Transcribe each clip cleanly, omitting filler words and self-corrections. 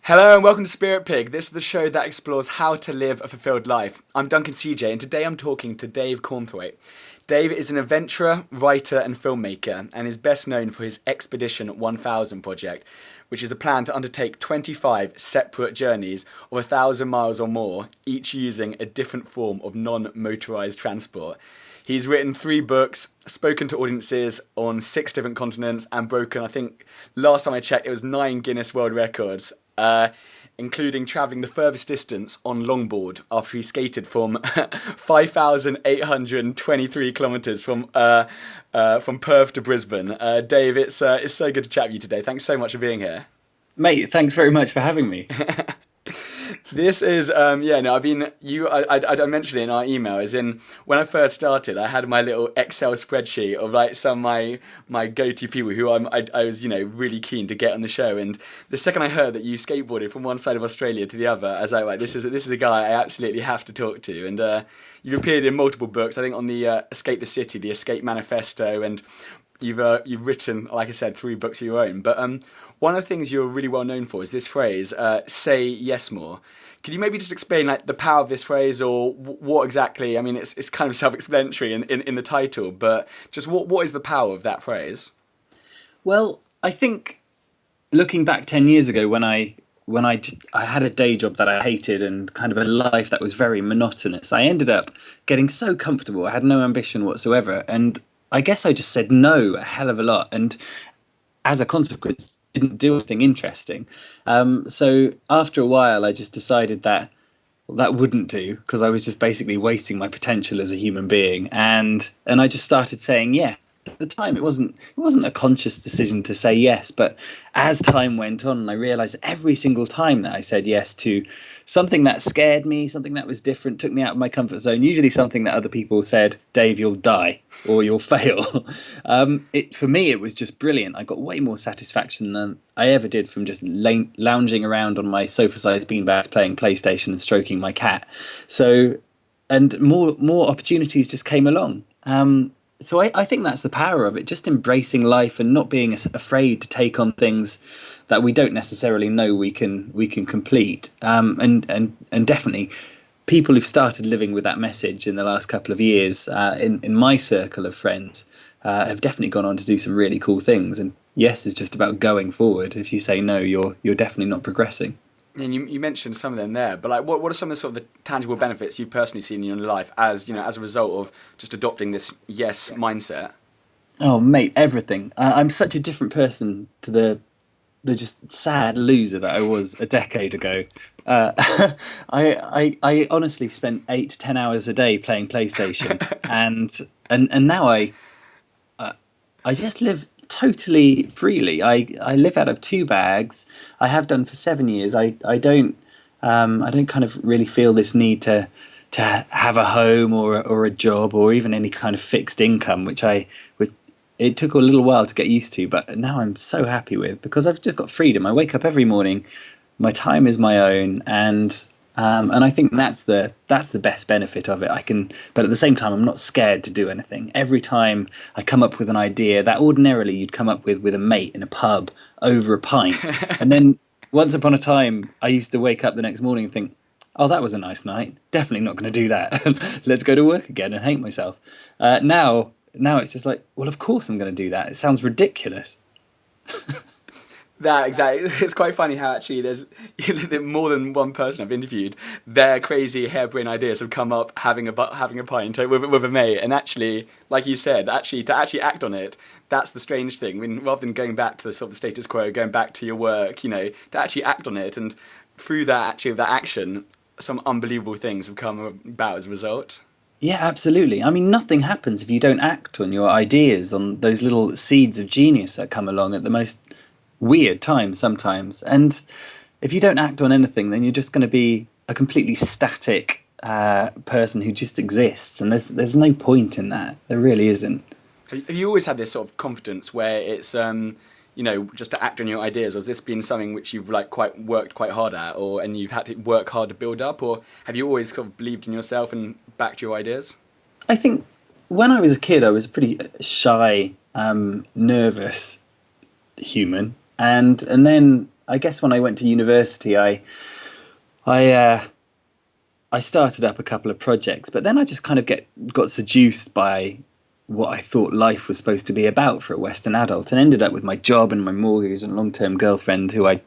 Hello and welcome to Spirit Pig. This is the show that explores how to live a fulfilled life. I'm Duncan CJ and today I'm talking to Dave Cornthwaite. Dave is an adventurer, writer and filmmaker and is best known for his Expedition 1000 project, which is a plan to undertake 25 separate journeys of 1,000 miles or more, each using a different form of non-motorised transport. He's written 3 books, spoken to audiences on 6 different continents and broken, I think, last time I checked, it was 9 Guinness World Records. Including travelling the furthest distance on longboard after he skated from 5,823 kilometres from Perth to Brisbane. Dave, it's so good to chat with you today. Thanks so much for being here. Mate, thanks very much for having me. This is I mentioned it in our email. As in, when I first started, I had my little Excel spreadsheet of like some of my go-to people who I was really keen to get on the show. And the second I heard that you skateboarded from one side of Australia to the other, I was like, this is a guy I absolutely have to talk to. And you've appeared in multiple books. I think on the Escape the City, the Escape Manifesto, and you've written, like I said, 3 books of your own. But one of the things you're really well known for is this phrase, "Say yes more." Could you maybe just explain like the power of this phrase, or what exactly? I mean, it's kind of self-explanatory in the title, but just what is the power of that phrase? Well, I think looking back 10 years ago when I had a day job that I hated and kind of a life that was very monotonous, I ended up getting so comfortable. I had no ambition whatsoever, and I guess I just said no a hell of a lot, and as a consequence, didn't do anything interesting. So after a while, I just decided that that wouldn't do, because I was just basically wasting my potential as a human being, and I just started saying yeah. At the time, it wasn't a conscious decision to say yes, but as time went on, I realised every single time that I said yes to something that scared me, something that was different, took me out of my comfort zone, usually something that other people said, "Dave, you'll die," or "you'll fail." For me, it was just brilliant. I got way more satisfaction than I ever did from just lounging around on my sofa-sized beanbags playing PlayStation and stroking my cat. So, and more opportunities just came along. So I think that's the power of it, just embracing life and not being afraid to take on things that we don't necessarily know we can complete. And definitely people who've started living with that message in the last couple of years, in my circle of friends, have definitely gone on to do some really cool things. And yes, it's just about going forward. If you say no, you're definitely not progressing. And you mentioned some of them there, but like, what are some of the sort of the tangible benefits you've personally seen in your life as as a result of just adopting this yes mindset? Oh, mate, everything. I'm such a different person to the just sad loser that I was a decade ago. I honestly spent 8 to 10 hours a day playing PlayStation, and now I just live totally freely. I live out of 2 bags. I have done for 7 years. I don't kind of really feel this need to have a home or a job or even any kind of fixed income, which it took a little while to get used to, but now I'm so happy with, because I've just got freedom. I wake up every morning, my time is my own, and I think that's the best benefit of it. But at the same time, I'm not scared to do anything. Every time I come up with an idea that ordinarily you'd come up with a mate in a pub over a pint, and then once upon a time, I used to wake up the next morning and think, "Oh, that was a nice night. Definitely not going to do that. Let's go to work again and hate myself." Now it's just like, well, of course I'm going to do that. It sounds ridiculous. That exactly. It's quite funny how actually there's more than one person I've interviewed. Their crazy harebrained ideas have come up having a pint with a mate, and actually, like you said, to actually act on it, that's the strange thing. I mean, rather than going back to the sort of the status quo, going back to your work, to actually act on it, and through that action, some unbelievable things have come about as a result. Yeah, absolutely. I mean, nothing happens if you don't act on your ideas, on those little seeds of genius that come along at the most weird times sometimes. And if you don't act on anything, then you're just going to be a completely static person who just exists. And there's no point in that. There really isn't. Have you always had this sort of confidence where it's just to act on your ideas, or has this been something which you've worked quite hard at, and you've had to work hard to build up, or have you always sort of believed in yourself and backed your ideas? I think when I was a kid, I was a pretty shy, nervous human, and then I guess when I went to university, I started up a couple of projects, but then I just kind of got seduced by what I thought life was supposed to be about for a Western adult, and ended up with my job and my mortgage and long-term girlfriend who I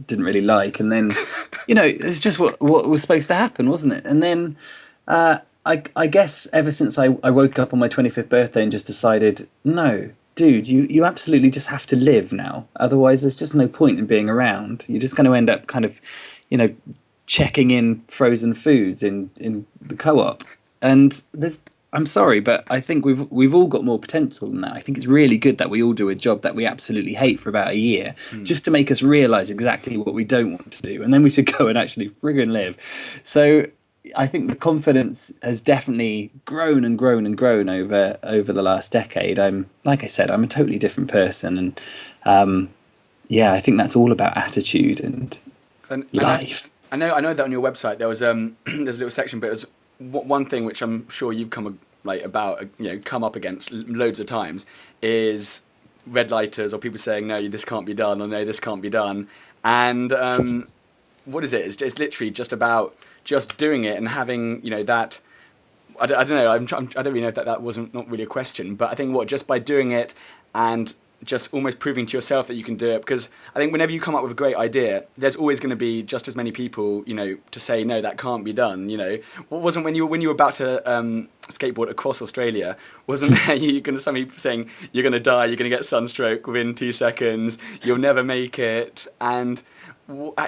didn't really like. And then, it's just what was supposed to happen, wasn't it? And then I guess ever since I woke up on my 25th birthday and just decided, no, dude, you absolutely just have to live now. Otherwise, there's just no point in being around. You're just going to end up kind of, checking in frozen foods in the co-op. And I'm sorry, but I think we've all got more potential than that. I think it's really good that we all do a job that we absolutely hate for about a year, just to make us realise exactly what we don't want to do, and then we should go and actually friggin' live. So I think the confidence has definitely grown and grown and grown over the last decade. Like I said, I'm a totally different person, and I think that's all about attitude and life. I know that on your website there was there's a little section, but it was one thing which I'm sure you've come up against loads of times is red lighters or people saying no, this can't be done, or no, this can't be done. And what is it? It's literally just about just doing it and having that. I don't know. I don't really know if that wasn't not really a question, but I think just by doing it and just almost proving to yourself that you can do it, because I think whenever you come up with a great idea, there's always going to be just as many people, to say no, that can't be done. What wasn't when you were about to skateboard across Australia? Wasn't there you going to some people saying you're going to die, you're going to get sunstroke within 2 seconds, you'll never make it? And how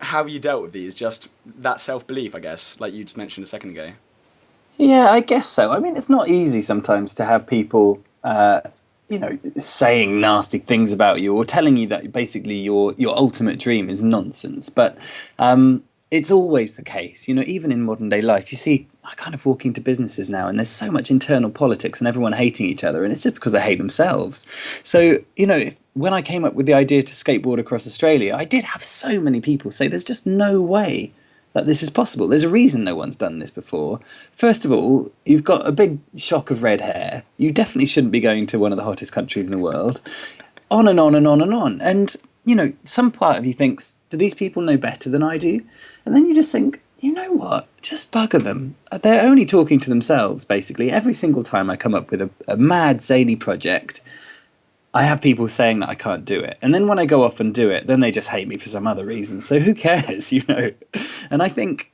have you dealt with these? Just that self-belief, I guess, like you just mentioned a second ago. Yeah, I guess so. I mean, it's not easy sometimes to have people saying nasty things about you or telling you that basically your ultimate dream is nonsense. But it's always the case, even in modern day life. You see, I kind of walk into businesses now and there's so much internal politics and everyone hating each other, and it's just because they hate themselves. So, when I came up with the idea to skateboard across Australia, I did have so many people say there's just no way that this is possible. There's a reason no one's done this before. First of all, you've got a big shock of red hair. You definitely shouldn't be going to one of the hottest countries in the world. On and on and on and on. And, some part of you thinks, do these people know better than I do? And then you just think, you know what? Just bugger them. They're only talking to themselves, basically. Every single time I come up with a mad, zany project, I have people saying that I can't do it. And then when I go off and do it, then they just hate me for some other reason. So who cares, And I think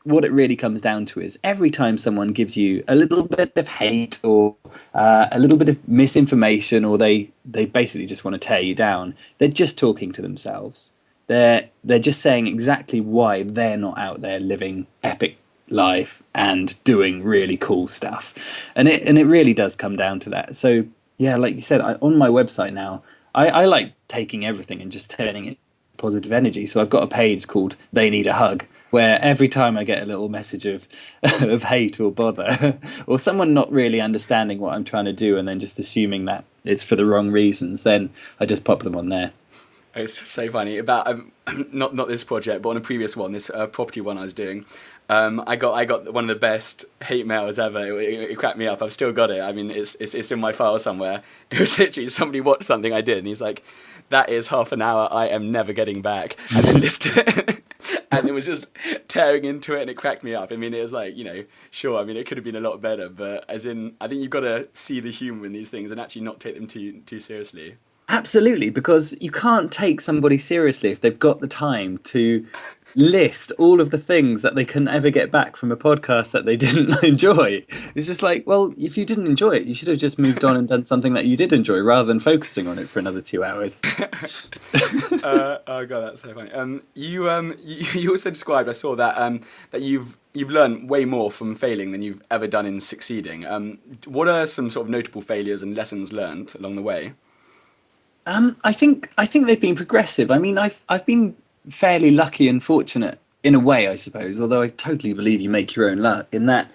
what it really comes down to is every time someone gives you a little bit of hate or a little bit of misinformation, or they basically just want to tear you down, they're just talking to themselves. They're just saying exactly why they're not out there living epic life and doing really cool stuff. And it really does come down to that. So yeah, like you said, on my website now, I like taking everything and just turning it positive energy. So I've got a page called They Need a Hug, where every time I get a little message of hate or bother, or someone not really understanding what I'm trying to do and then just assuming that it's for the wrong reasons, then I just pop them on there. It's so funny about not this project, but on a previous one, this property one I was doing. I got one of the best hate mails ever. It cracked me up. I've still got it. I mean, it's in my file somewhere. It was literally somebody watched something I did, and he's like, "That is half an hour I am never getting back." And then listed it, and it was just tearing into it, and it cracked me up. I mean, it was like, sure. I mean, it could have been a lot better, but I think you've got to see the humour in these things and actually not take them too seriously. Absolutely, because you can't take somebody seriously if they've got the time to list all of the things that they can ever get back from a podcast that they didn't enjoy. It's just like, well, if you didn't enjoy it, you should have just moved on and done something that you did enjoy rather than focusing on it for another 2 hours. Oh god, that's so funny. You also described, I saw that that you've learned way more from failing than you've ever done in succeeding. What are some sort of notable failures and lessons learned along the way? I think they've been progressive. I mean, I've been fairly lucky and fortunate in a way, I suppose. Although I totally believe you make your own luck. In that,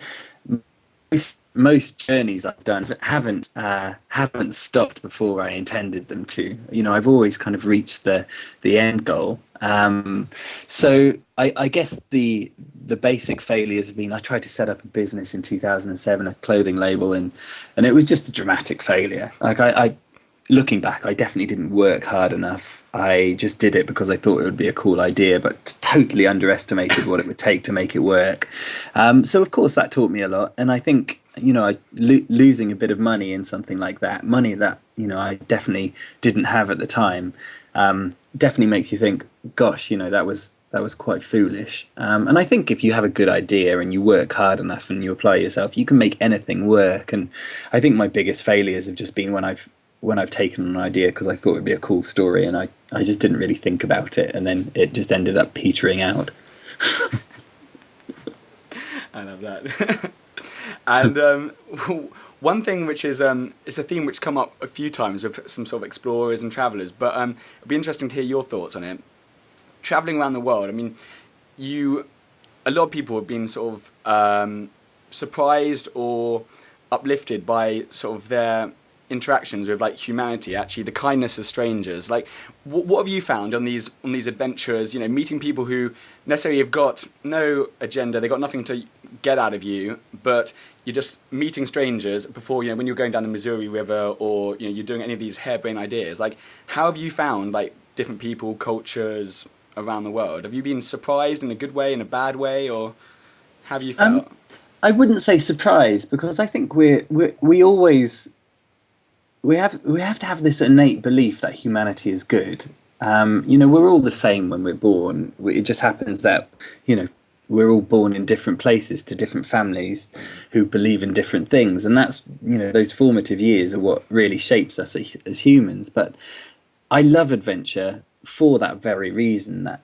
most journeys I've done haven't stopped before I intended them to. I've always kind of reached the end goal. So I guess the basic failures have been, I tried to set up a business in 2007, a clothing label, and it was just a dramatic failure. Like looking back, I definitely didn't work hard enough. I just did it because I thought it would be a cool idea, but totally underestimated what it would take to make it work. So, of course, that taught me a lot. And I think, losing a bit of money in something like that, money that, I definitely didn't have at the time, definitely makes you think, gosh, that was quite foolish. And I think if you have a good idea and you work hard enough and you apply yourself, you can make anything work. And I think my biggest failures have just been when I've taken an idea because I thought it'd be a cool story and I just didn't really think about it, and then it just ended up petering out. I love that. And one thing which is it's a theme which come up a few times with some sort of explorers and travellers, but it'd be interesting to hear your thoughts on it. Travelling around the world, I mean, a lot of people have been sort of surprised or uplifted by sort of their interactions with like humanity, actually the kindness of strangers. Like what have you found on these adventures, meeting people who necessarily have got no agenda, they got nothing to get out of you, but you're just meeting strangers before, when you're going down the Missouri River, or you're doing any of these harebrained ideas. Like, how have you found like different people, cultures around the world? Have you been surprised in a good way, in a bad way, or have you felt? I wouldn't say surprised, because I think we always we have to have this innate belief that humanity is good. We're all the same when we're born. It just happens that we're all born in different places to different families who believe in different things, and that's those formative years are what really shapes us as humans. But I love adventure for that very reason, that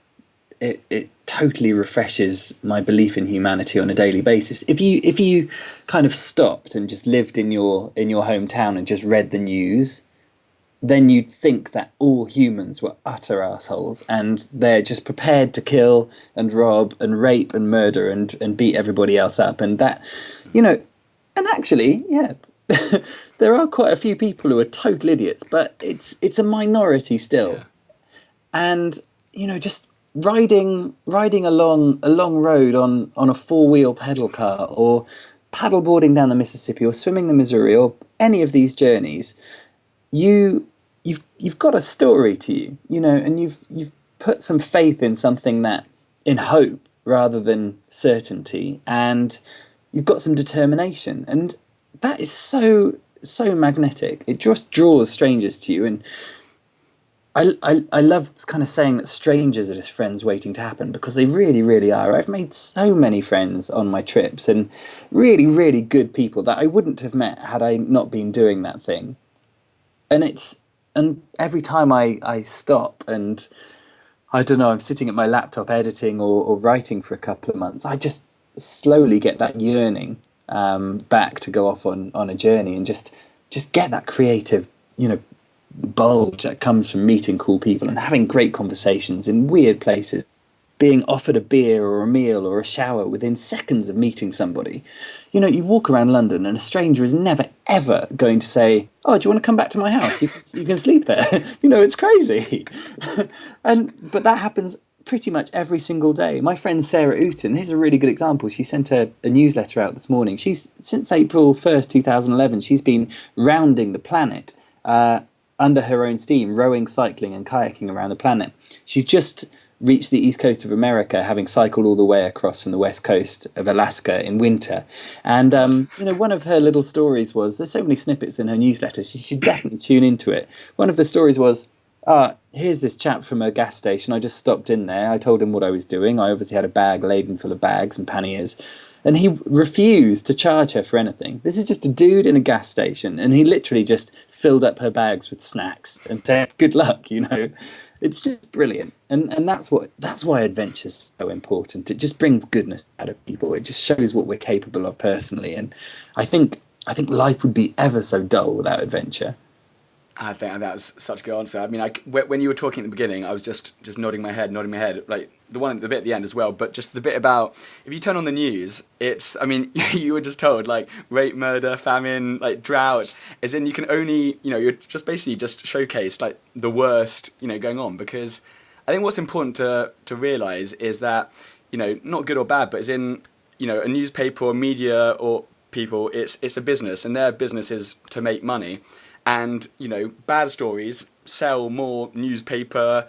it totally refreshes my belief in humanity on a daily basis. If you kind of stopped and just lived in your hometown and just read the news, then you'd think that all humans were utter assholes and they're just prepared to kill and rob and rape and murder and beat everybody else up. And that, and actually, yeah, there are quite a few people who are total idiots, but it's a minority still. Yeah. And just riding along a long road on a four-wheel pedal car, or paddleboarding down the Mississippi, or swimming the Missouri, or any of these journeys, you've got a story to you, and you've put some faith in something, that in hope rather than certainty, and you've got some determination, and that is so magnetic. It just draws strangers to you. And I love kind of saying that strangers are just friends waiting to happen, because they really, really are. I've made so many friends on my trips, and really, really good people that I wouldn't have met had I not been doing that thing. And every time I stop and, I don't know, I'm sitting at my laptop editing or writing for a couple of months, I just slowly get that yearning back to go off on a journey and just get that creative, bulge that comes from meeting cool people and having great conversations in weird places, being offered a beer or a meal or a shower within seconds of meeting somebody. You walk around London and a stranger is never ever going to say, "Oh, do you want to come back to my house? You can sleep there." It's crazy. But that happens pretty much every single day. My friend Sarah Ooten, here's a really good example. She sent a newsletter out this morning. She's, since April 1st, 2011, she's been rounding the planet under her own steam, rowing, cycling and kayaking around the planet. She's just reached the east coast of America, having cycled all the way across from the west coast of Alaska in winter. And, one of her little stories was, there's so many snippets in her newsletter, you should definitely tune into it. One of the stories was, here's this chap from a gas station. I just stopped in there. I told him what I was doing. I obviously had a bag laden full of bags and panniers. And he refused to charge her for anything. This is just a dude in a gas station, and he literally just filled up her bags with snacks and said, "Good luck," It's just brilliant. And that's why adventure's so important. It just brings goodness out of people. It just shows what we're capable of personally. And I think life would be ever so dull without adventure. I think that was such a good answer. I mean, when you were talking at the beginning, I was just nodding my head, like the bit at the end as well. But just the bit about, if you turn on the news, it's, I mean, you were just told like rape, murder, famine, like drought. As in, you can only, you're just basically just showcased like the worst, going on. Because I think what's important to realise is that, not good or bad, but as in, a newspaper or media or people, it's a business, and their business is to make money. and bad stories sell more newspaper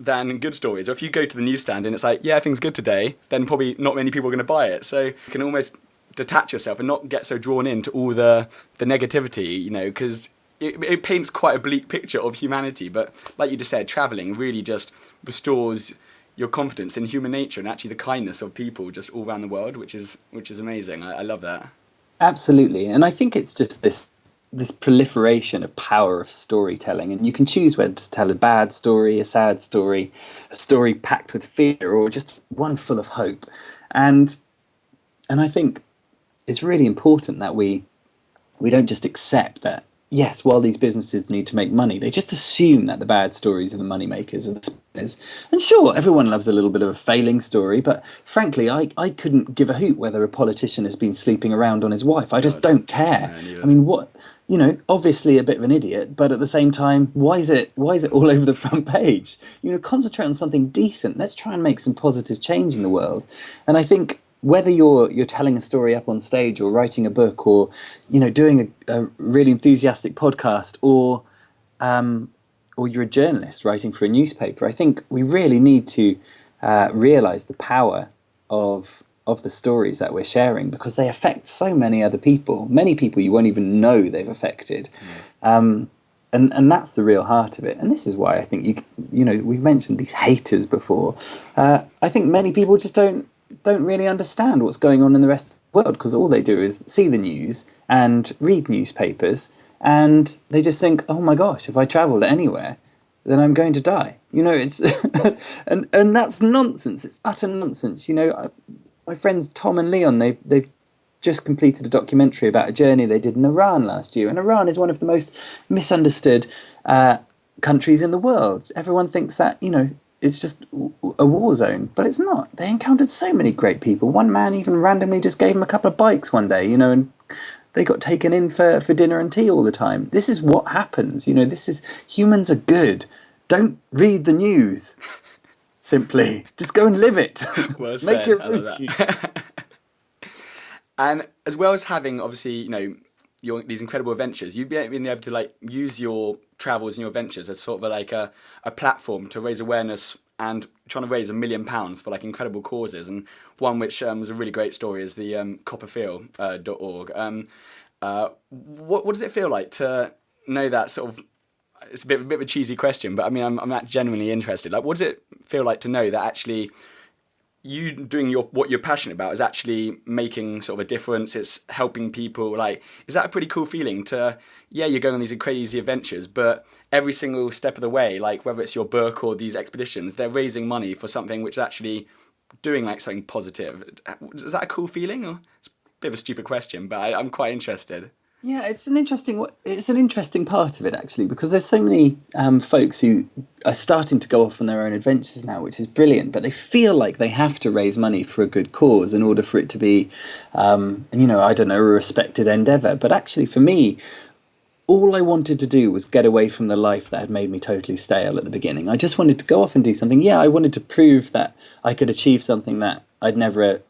than good stories. Or if you go to the newsstand and it's like, yeah, everything's good today, then probably not many people are going to buy it. So you can almost detach yourself and not get so drawn into all the negativity, because it paints quite a bleak picture of humanity. But like you just said, traveling really just restores your confidence in human nature and actually the kindness of people just all around the world, which is amazing. I love that. Absolutely. And I think it's just this proliferation of power of storytelling, and you can choose whether to tell a bad story, a sad story, a story packed with fear, or just one full of hope. And I think it's really important that we don't just accept that, yes, while these businesses need to make money, they just assume that the bad stories are the money makers and the spinners. And sure, everyone loves a little bit of a failing story, but frankly, I couldn't give a hoot whether a politician has been sleeping around on his wife. I just don't care. I mean, what, obviously a bit of an idiot, but at the same time, why is it all over the front page? Concentrate on something decent. Let's try and make some positive change in the world. And I think whether you're telling a story up on stage or writing a book or doing a really enthusiastic podcast or you're a journalist writing for a newspaper, I think we really need to realize the power of the stories that we're sharing, because they affect so many other people, many people you won't even know they've affected. And that's the real heart of it. And this is why I think we mentioned these haters before. I think many people just don't really understand what's going on in the rest of the world, because all they do is see the news and read newspapers, and they just think, oh my gosh, if I travelled anywhere, then I'm going to die. It's and that's nonsense. It's utter nonsense. My friends Tom and Leon, they've just completed a documentary about a journey they did in Iran last year, and Iran is one of the most misunderstood countries in the world. Everyone thinks that it's just a war zone, but it's not. They encountered so many great people. One man even randomly just gave them a couple of bikes one day, and they got taken in for dinner and tea all the time. This is what happens. Humans are good. Don't read the news. Simply, just go and live it. Well said. I love that. And as well as having, obviously, these incredible adventures, you've been able to use your travels and your adventures as sort of a platform to raise awareness and trying to raise £1 million for incredible causes. And one which was a really great story is the copperfield.org. What does it feel like to know that sort of? It's a bit of a cheesy question, but I mean, I'm not genuinely interested. What does it feel like to know that actually you doing what you're passionate about is actually making sort of a difference? It's helping people. Is that a pretty cool feeling to, you're going on these crazy adventures, but every single step of the way, whether it's your book or these expeditions, they're raising money for something which is actually doing something positive. Is that a cool feeling? Or it's a bit of a stupid question, but I'm quite interested. Yeah, it's an interesting part of it, actually, because there's so many folks who are starting to go off on their own adventures now, which is brilliant, but they feel like they have to raise money for a good cause in order for it to be, a respected endeavour. But actually, for me, all I wanted to do was get away from the life that had made me totally stale at the beginning. I just wanted to go off and do something. Yeah, I wanted to prove that I could achieve something that I'd never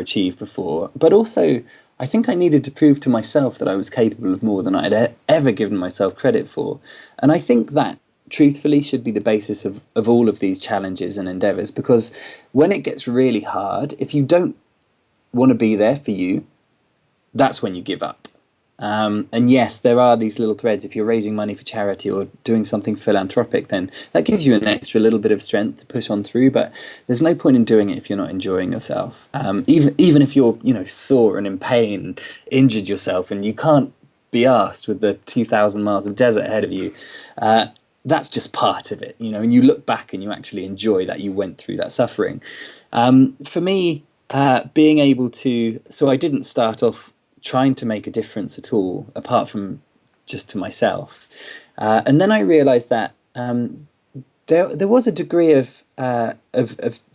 achieved before, but also I think I needed to prove to myself that I was capable of more than I'd ever given myself credit for. And I think that, truthfully, should be the basis of all of these challenges and endeavours, because when it gets really hard, if you don't want to be there for you, that's when you give up. And yes, there are these little threads. If you're raising money for charity or doing something philanthropic, then that gives you an extra little bit of strength to push on through. But there's no point in doing it if you're not enjoying yourself. Even if you're sore and in pain, injured yourself, and you can't be arsed with the 2,000 miles of desert ahead of you. That's just part of it, and you look back and you actually enjoy that you went through that suffering. For me, being able to, so I didn't start off trying to make a difference at all, apart from just to myself. And then I realised that there was a degree of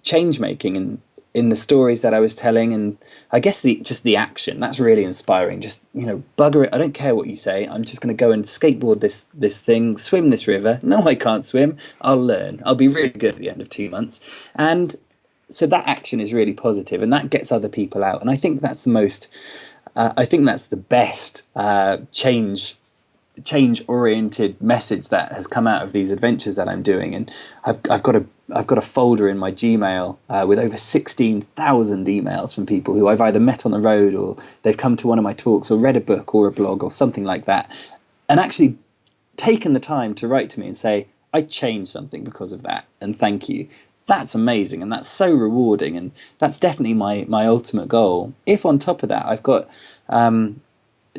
change making in the stories that I was telling, and I guess just the action. That's really inspiring. Just bugger it. I don't care what you say. I'm just going to go and skateboard this thing, swim this river. No, I can't swim. I'll learn. I'll be really good at the end of 2 months. And so that action is really positive, and that gets other people out. And I think that's the most. I think that's the best change change-oriented message that has come out of these adventures that I'm doing. And I've got a folder in my Gmail with over 16,000 emails from people who I've either met on the road, or they've come to one of my talks, or read a book or a blog or something like that, and actually taken the time to write to me and say, I changed something because of that, and thank you. That's amazing, and that's so rewarding, and that's definitely my ultimate goal. If on top of that I've got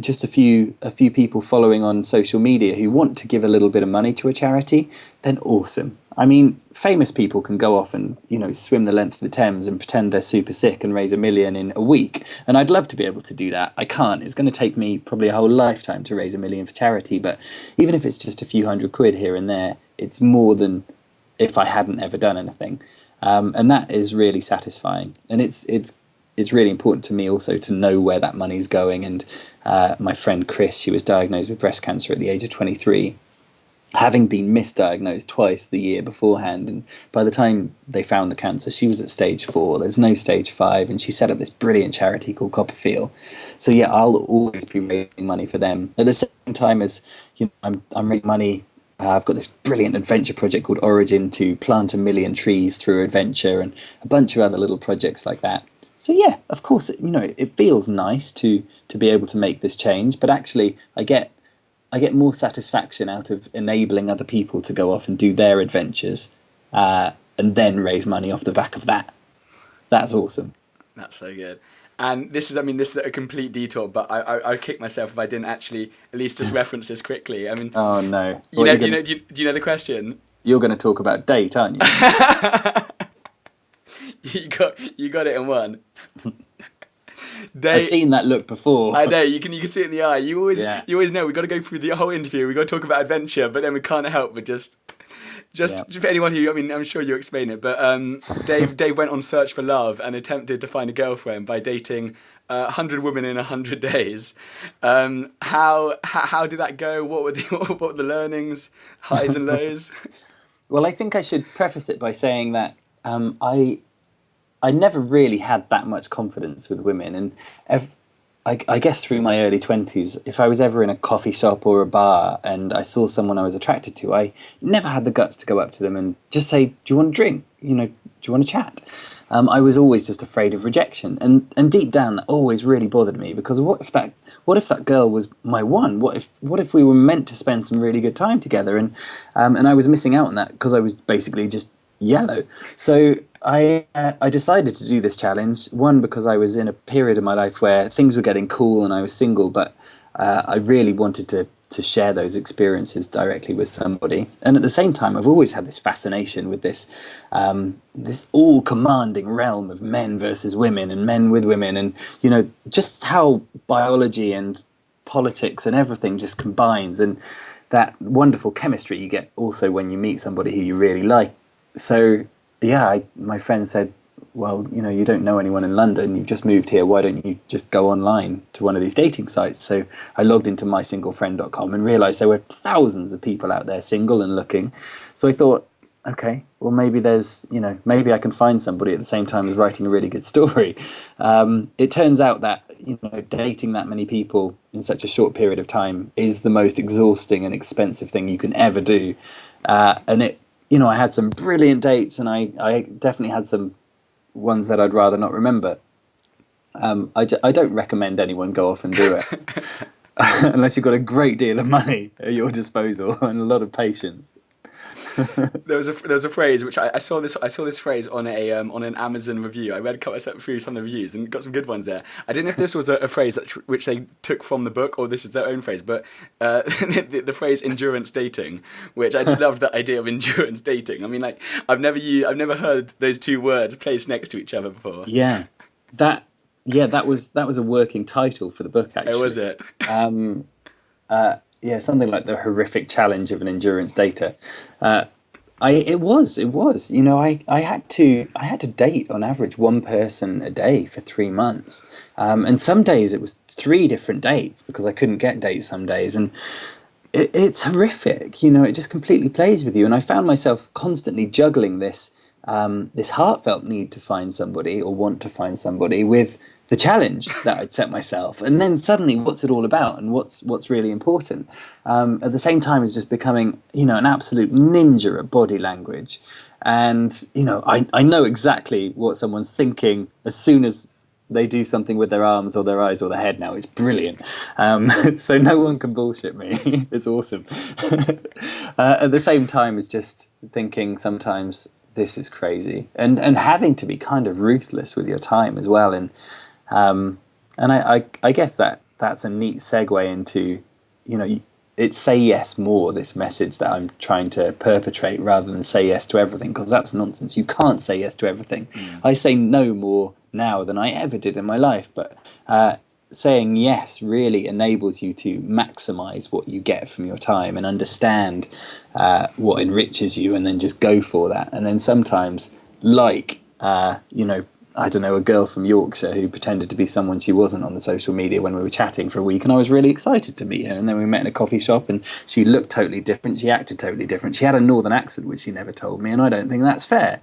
just a few people following on social media who want to give a little bit of money to a charity, then awesome. I mean, famous people can go off and, swim the length of the Thames and pretend they're super sick and raise $1 million in a week. And I'd love to be able to do that. I can't. It's going to take me probably a whole lifetime to raise $1 million for charity. But even if it's just a few £100 here and there, it's more than if I hadn't ever done anything. And that is really satisfying. And it's really important to me also to know where that money's going. And my friend Chris, she was diagnosed with breast cancer at the age of 23, having been misdiagnosed twice the year beforehand. And by the time they found the cancer, she was at stage 4. There's no stage 5. And she set up this brilliant charity called Copperfield. So yeah, I'll always be raising money for them. At the same time as I'm raising money, I've got this brilliant adventure project called Origin to plant 1 million trees through adventure, and a bunch of other little projects like that. So yeah, of course, it feels nice to be able to make this change, but actually I get more satisfaction out of enabling other people to go off and do their adventures, and then raise money off the back of that. That's awesome. That's so good. And this is a complete detour, but I'd kick myself if I didn't actually at least just reference this quickly. I mean, oh no, do you know the question? You're going to talk about date, aren't you? You got it in one. I've seen that look before. I know, you can see it in the eye. You always know we've got to go through the whole interview. We've got to talk about adventure, but then we can't help but just for anyone who, I'm sure you explain it, but Dave went on search for love and attempted to find a girlfriend by dating 100 women in 100 days. How did that go? What were the learnings, highs and lows? Well, I think I should preface it by saying that I never really had that much confidence with women, and I guess through my early 20s, if I was ever in a coffee shop or a bar and I saw someone I was attracted to, I never had the guts to go up to them and just say, do you want a drink? Do you want to chat? I was always just afraid of rejection, and deep down that always really bothered me, because what if that girl was my one? What if we were meant to spend some really good time together, and I was missing out on that because I was basically just yellow. So I decided to do this challenge, one, because I was in a period of my life where things were getting cool and I was single, but I really wanted to share those experiences directly with somebody. And at the same time, I've always had this fascination with this all-commanding realm of men versus women and men with women, and just how biology and politics and everything just combines, and that wonderful chemistry you get also when you meet somebody who you really like. So yeah, my friend said, well, you don't know anyone in London, you've just moved here, why don't you just go online to one of these dating sites? So I logged into mysinglefriend.com and realised there were thousands of people out there single and looking. So I thought, okay, well, maybe maybe I can find somebody at the same time as writing a really good story. It turns out that, dating that many people in such a short period of time is the most exhausting and expensive thing you can ever do. And it, I had some brilliant dates, and I definitely had some ones that I'd rather not remember. I don't recommend anyone go off and do it unless you've got a great deal of money at your disposal and a lot of patience. There was a phrase which I saw this phrase on an Amazon review. I read through some of the reviews and got some good ones there. I didn't know if this was a phrase which they took from the book or this is their own phrase, but the phrase endurance dating, which I just loved that idea of endurance dating. I mean, like I've never heard those two words placed next to each other before. Yeah, that was a working title for the book, actually. Oh, was it? Yeah, something like the horrific challenge of an endurance dater. It was. I had to date on average one person a day for 3 months, and some days it was 3 different dates because I couldn't get dates some days, and it's horrific. It just completely plays with you. And I found myself constantly juggling this heartfelt need to find somebody or want to find somebody with the challenge that I'd set myself, and then suddenly, what's it all about, and what's really important? At the same time as just becoming, an absolute ninja at body language, and I know exactly what someone's thinking as soon as they do something with their arms or their eyes or their head now. It's brilliant. So no one can bullshit me. It's awesome. At the same time as just thinking sometimes this is crazy, and having to be kind of ruthless with your time as well. And I guess that's a neat segue into, it's say yes more, this message that I'm trying to perpetrate, rather than say yes to everything, because that's nonsense. You can't say yes to everything. I say no more now than I ever did in my life, but saying yes really enables you to maximize what you get from your time and understand what enriches you, and then just go for that. And then sometimes, I don't know, a girl from Yorkshire who pretended to be someone she wasn't on the social media when we were chatting for a week, and I was really excited to meet her. And then we met in a coffee shop, and she looked totally different. She acted totally different. She had a northern accent, which she never told me, and I don't think that's fair,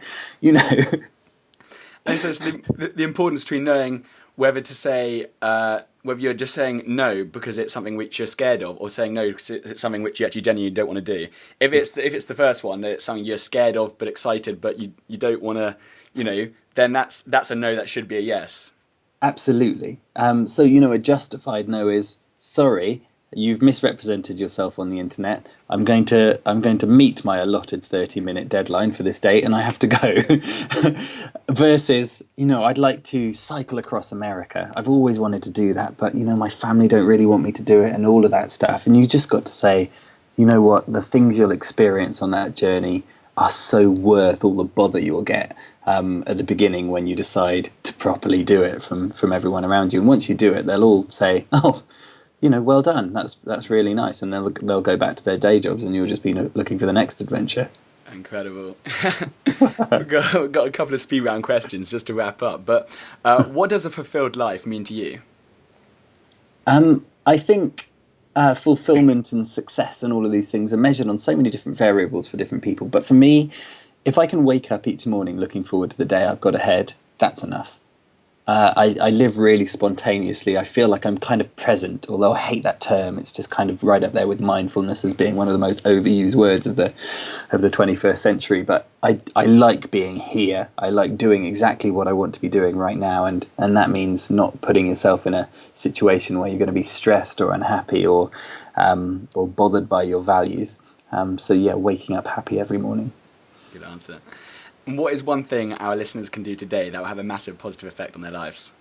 And so it's the importance between knowing whether to say, whether you're just saying no because it's something which you're scared of, or saying no because it's something which you actually genuinely don't want to do. If it's the first one, that it's something you're scared of but excited, but you don't want to, then that's a no. That should be a yes. Absolutely. So a justified no is, sorry, you've misrepresented yourself on the internet. I'm going to meet my allotted 30-minute deadline for this date, and I have to go. Versus, I'd like to cycle across America. I've always wanted to do that, but my family don't really want me to do it, and all of that stuff. And you just got to say, you know what, the things you'll experience on that journey are so worth all the bother you'll get at the beginning when you decide to properly do it from everyone around you. And once you do it, they'll all say, oh, well done. That's really nice. And they'll go back to their day jobs, and you'll just be looking for the next adventure. Incredible. We've got a couple of speed round questions just to wrap up. But what does a fulfilled life mean to you? I think fulfillment and success and all of these things are measured on so many different variables for different people. But for me, if I can wake up each morning looking forward to the day I've got ahead, that's enough. I live really spontaneously. I feel like I'm kind of present, although I hate that term. It's just kind of right up there with mindfulness as being one of the most overused words of the 21st century. But I like being here. I like doing exactly what I want to be doing right now, and that means not putting yourself in a situation where you're going to be stressed or unhappy or bothered by your values. So yeah, waking up happy every morning. Good answer. And what is one thing our listeners can do today that will have a massive positive effect on their lives?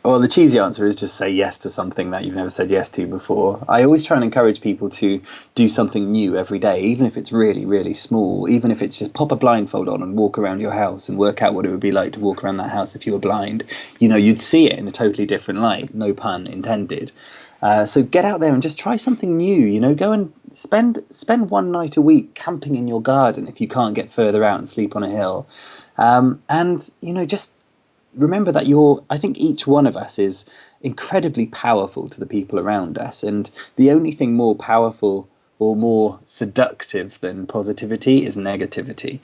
Well, the cheesy answer is just say yes to something that you've never said yes to before. I always try and encourage people to do something new every day, even if it's really, really small, even if it's just pop a blindfold on and walk around your house and work out what it would be like to walk around that house if you were blind. You'd see it in a totally different light, no pun intended. So get out there and just try something new, go and spend one night a week camping in your garden if you can't get further out and sleep on a hill. And just remember that I think each one of us is incredibly powerful to the people around us. And the only thing more powerful or more seductive than positivity is negativity.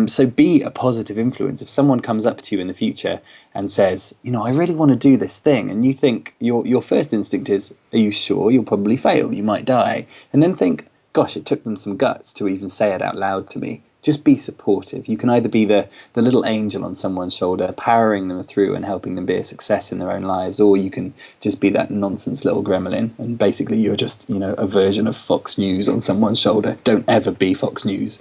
So be a positive influence. If someone comes up to you in the future and says, I really want to do this thing, and you think your first instinct is, are you sure? You'll probably fail. You might die. And then think, gosh, it took them some guts to even say it out loud to me. Just be supportive. You can either be the little angel on someone's shoulder, powering them through and helping them be a success in their own lives, or you can just be that nonsense little gremlin, and basically you're just, a version of Fox News on someone's shoulder. Don't ever be Fox News.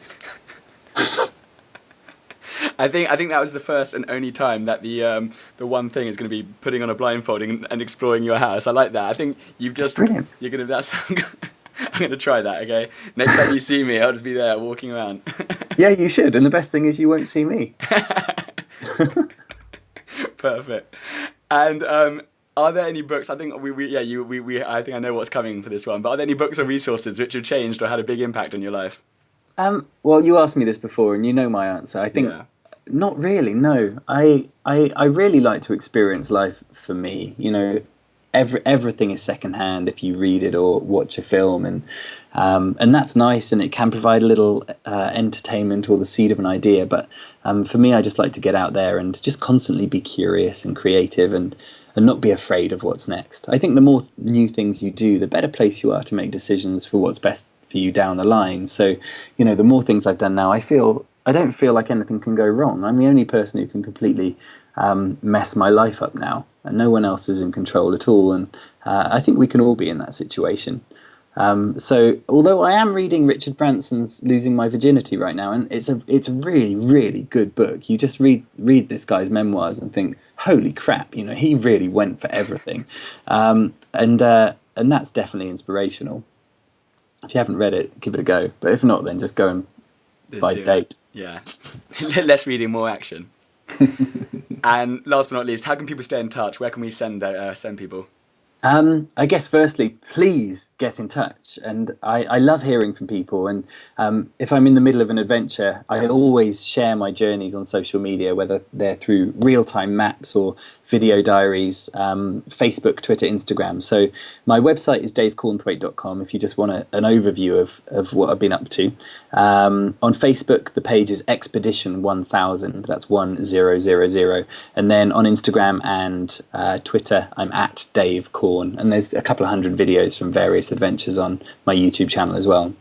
I think that was the first and only time that the one thing is going to be putting on a blindfold and exploring your house. I like that. I think you've just brilliant. You're going to I'm going to try that. Okay, next time you see me, I'll just be there walking around. Yeah, you should. And the best thing is you won't see me. Perfect. And are there any books? I think I think I know what's coming for this one. But are there any books or resources which have changed or had a big impact on your life? Well, you asked me this before, and you know my answer. I think not really. No, I really like to experience life for me. everything is secondhand if you read it or watch a film, and that's nice, and it can provide a little entertainment or the seed of an idea. But for me, I just like to get out there and just constantly be curious and creative, and not be afraid of what's next. I think the more new things you do, the better place you are to make decisions for what's best for you down the line. So, the more things I've done now, I don't feel like anything can go wrong. I'm the only person who can completely mess my life up now, and no one else is in control at all. And I think we can all be in that situation. So although I am reading Richard Branson's Losing My Virginity right now, and it's a really, really good book. You just read this guy's memoirs and think, holy crap, he really went for everything. And that's definitely inspirational. If you haven't read it, give it a go. But if not, then just go and buy Date. Yeah. Less reading, more action. And last but not least, how can people stay in touch? Where can we send people? I guess firstly, please get in touch. And I love hearing from people. And if I'm in the middle of an adventure, I always share my journeys on social media, whether they're through real-time maps or video diaries, Facebook, Twitter, Instagram. So my website is davecornthwaite.com if you just want an overview of what I've been up to. On Facebook, the page is Expedition 1000. That's 1000. And then on Instagram and Twitter, I'm at Dave Corn. And there's a couple of hundred videos from various adventures on my YouTube channel as well.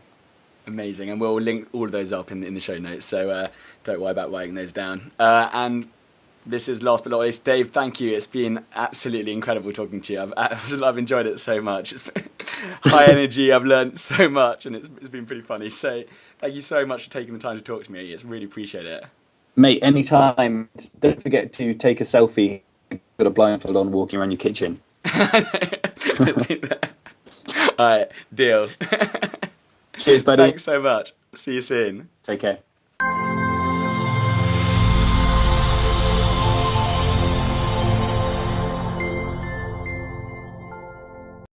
Amazing. And we'll link all of those up in the show notes. So don't worry about writing those down. And this is last but not least, Dave, thank you. It's been absolutely incredible talking to you. I've enjoyed it so much. It's high energy. I've learned so much, and it's been pretty funny. So thank you so much for taking the time to talk to me. It's really appreciate it. Mate, anytime. Don't forget to take a selfie. Got a blindfold on walking around your kitchen. All right, deal. Cheers, buddy. Thanks so much. See you soon. Take care.